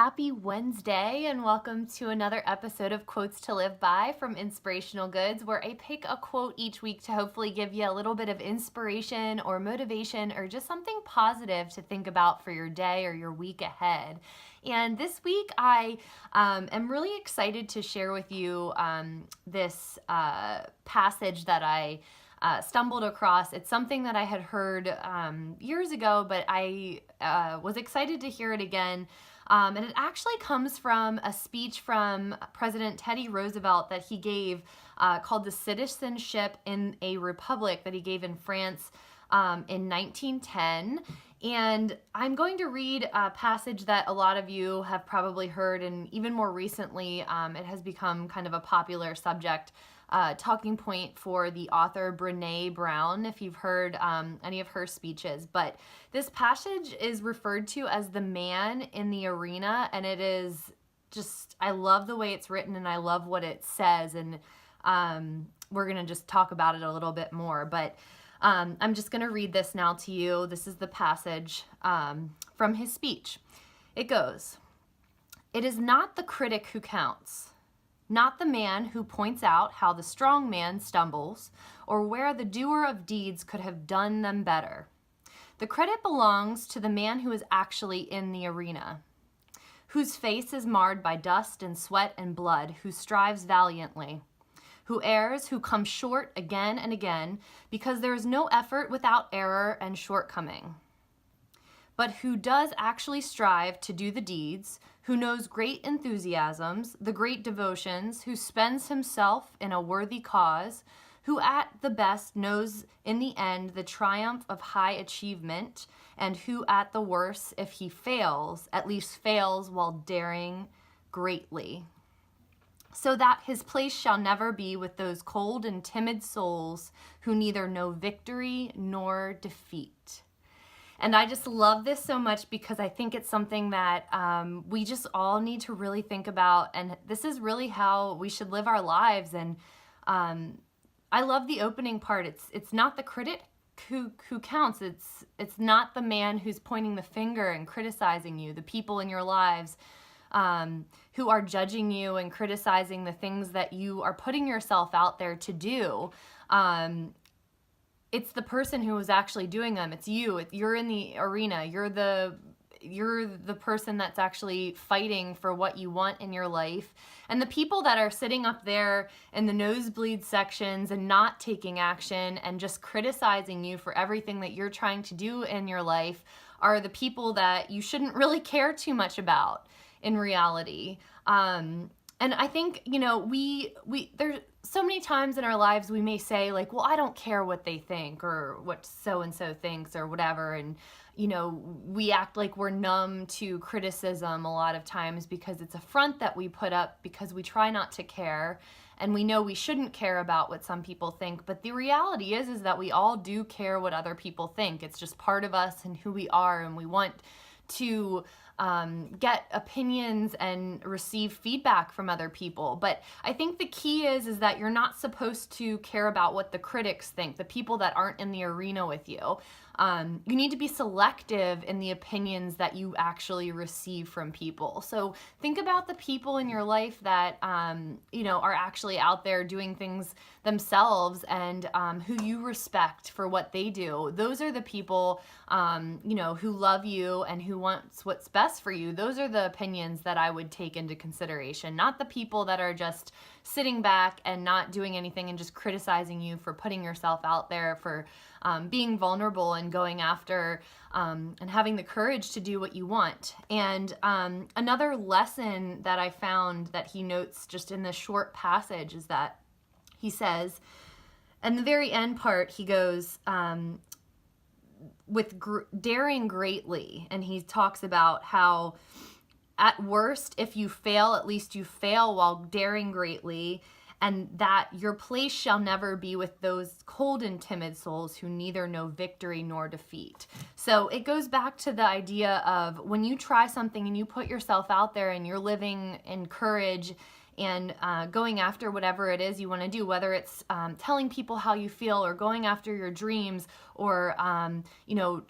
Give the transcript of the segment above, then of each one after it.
happy Wednesday and welcome to another episode of Quotes to Live By from Inspirational Goods, where I pick a quote each week to hopefully give you a little bit of inspiration or motivation or just something positive to think about for your day or your week ahead. And this week I am really excited to share with you this passage that I stumbled across. It's something that I had heard years ago, but I was excited to hear it again. And it actually comes from a speech from President Teddy Roosevelt that he gave called The Citizenship in a Republic, that he gave in France in 1910. And I'm going to read a passage that a lot of you have probably heard, and even more recently it has become kind of a popular subject, talking point for the author Brené Brown, if you've heard any of her speeches. But this passage is referred to as the man in the arena, and it is just, I love the way it's written and I love what it says, and we're going to just talk about it a little bit more. But I'm just going to read this now to you. This is the passage from his speech. It goes, "It is not the critic who counts, not the man who points out how the strong man stumbles or where the doer of deeds could have done them better. The credit belongs to the man who is actually in the arena, whose face is marred by dust and sweat and blood, who strives valiantly, who errs, who comes short again and again, because there is no effort without error and shortcoming, but who does actually strive to do the deeds, who knows great enthusiasms, the great devotions, who spends himself in a worthy cause, who at the best knows in the end the triumph of high achievement, and who at the worst, if he fails, at least fails while daring greatly, so that his place shall never be with those cold and timid souls who neither know victory nor defeat." And I just love this so much because I think it's something that we just all need to really think about. And this is really how we should live our lives. And I love the opening part. It's not the critic who counts. It's not the man who's pointing the finger and criticizing you, the people in your lives who are judging you and criticizing the things that you are putting yourself out there to do. It's the person who is actually doing them. It's you. You're in the arena. You're the person that's actually fighting for what you want in your life. And the people that are sitting up there in the nosebleed sections and not taking action and just criticizing you for everything that you're trying to do in your life are the people that you shouldn't really care too much about in reality. And I think, there's so many times in our lives we may say, like, well, I don't care what they think or what so-and-so thinks or whatever. And, we act like we're numb to criticism a lot of times because it's a front that we put up because we try not to care. And we know we shouldn't care about what some people think. But the reality is that we all do care what other people think. It's just part of us and who we are. And we want to get opinions and receive feedback from other people. But I think the key is that you're not supposed to care about what the critics think, the people that aren't in the arena with you. You need to be selective in the opinions that you actually receive from people. So think about the people in your life that, are actually out there doing things themselves and who you respect for what they do. Those are the people, who love you and who wants what's best for you. Those are the opinions that I would take into consideration, not the people that are just sitting back and not doing anything and just criticizing you for putting yourself out there, for being vulnerable and going after and having the courage to do what you want. And another lesson that I found that he notes just in this short passage is that he says, in the very end part, he goes, with daring greatly, and he talks about how at worst, if you fail, at least you fail while daring greatly, and that your place shall never be with those cold and timid souls who neither know victory nor defeat. So it goes back to the idea of when you try something and you put yourself out there and you're living in courage and going after whatever it is you want to do, whether it's telling people how you feel or going after your dreams or,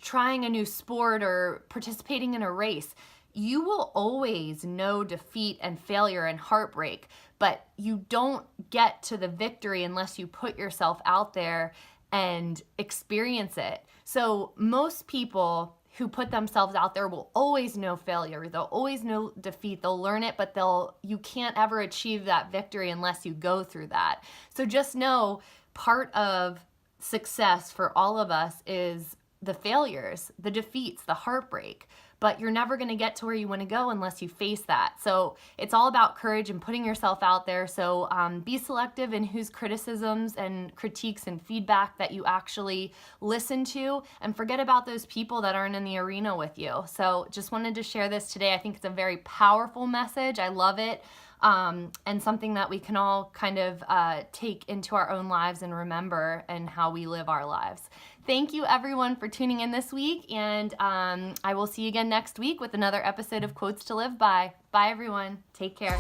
trying a new sport or participating in a race. you will always know defeat and failure and heartbreak, but you don't get to the victory unless you put yourself out there and experience it. So most people who put themselves out there will always know failure. They'll always know defeat. They'll learn it, but you can't ever achieve that victory unless you go through that. So just know part of success for all of us is the failures, the defeats, the heartbreak, but you're never going to get to where you want to go unless you face that. So it's all about courage and putting yourself out there. So be selective in whose criticisms and critiques and feedback that you actually listen to, and forget about those people that aren't in the arena with you. So just wanted to share this today. I think it's a very powerful message. I love it. And something that we can all kind of take into our own lives and remember and how we live our lives. Thank you everyone for tuning in this week, and I will see you again next week with another episode of Quotes to Live By. Bye everyone. Take care.